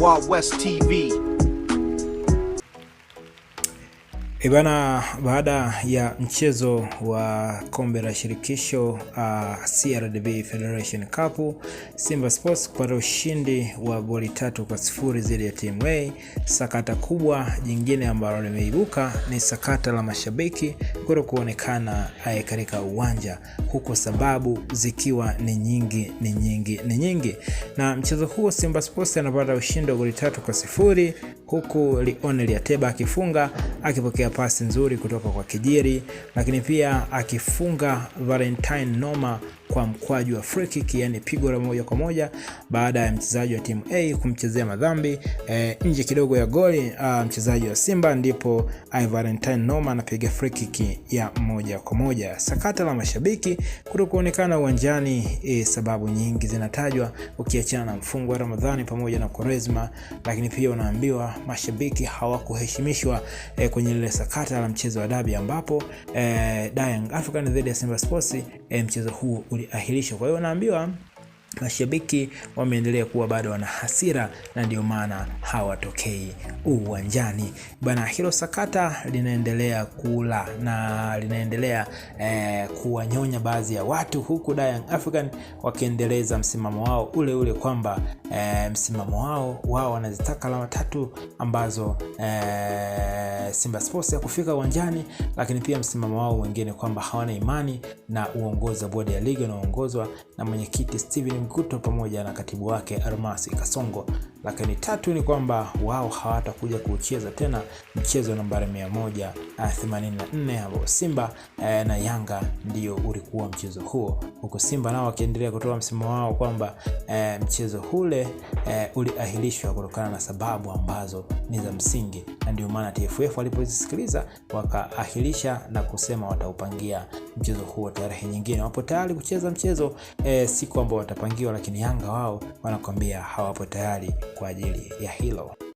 Wild West TV. Ibana, baada ya mchezo wa kombe la shirikisho CRDB Federation Cup, Simba Sports kupata ushindi wa goli 3-0 dhidi ya TMA. Sakata kubwa jingine ambalo limeibuka ni sakata la mashabiki kuonekana katika uwanja, huko sababu zikiwa ni nyingi. Na mchezo huo Simba Sports anapata ushindi wa goli 3-0, huku Lionel Ateba akifunga, akipokea pasi nzuri kutoka kwa Kijiri, lakini pia akifunga Valentine Noma kwa mkwaju wa free kick, yani pigo la moja kwa moja baada ya mchezaji wa timu A kumchezea madhambi nje kidogo ya goli mchezaji wa Simba, ndipo Valentine Noma anapiga free kick ya moja kwa moja. Sakata la mashabiki kuonekana uwanjani, sababu nyingi zinatajwa, ukiachana na mfungo wa Ramadhani pamoja na Kwaresma, lakini pia unaambiwa mashabiki hawakuheshimishwa kwenye ile sakata la mchezo wa dabi, ambapo Young African dhidi ya Simba Sports mchezo huu uliahirishwa. Kwa hiyo naambiwa mashabiki wameendelea kuwa bado wana hasira, na ndio maana hawatokei uwanjani. Bana, hilo sakata linaendelea kula na linaendelea kuwanyonya baadhi ya watu, huku Young African wakiendeleza msimamo wao ule kwamba msimamo wao wanazitaka alama 3 ambazo Simba Sports ya kufika uwanjani, lakini pia msimamo wao wengine kwamba hawana imani na uongozi wa bodi ya ligi unaoongozwa na mwenyekiti Steven Mkuto pamoja na katibu wake Almasi Kasongo. Lakini 3 ni kwamba wao hawatakuja kucheza tena mchezo nambari 184 ambao Simba na Yanga ndio ulikuwa mchezo huo, huko Simba nao wakiendelea kutoa msimamo wao kwamba mchezo ule uliahirishwa kutokana na sababu ambazo ni za msingi, na ndio maana TFF walipozisikiliza wakaahirisha na kusema wataupangia mchezo huo tarehe nyingine. Wapo tayari kucheza mchezo siku ambao watapangiwa, lakini Yanga wao wanakuambia hawapo tayari kwa ajili ya hilo.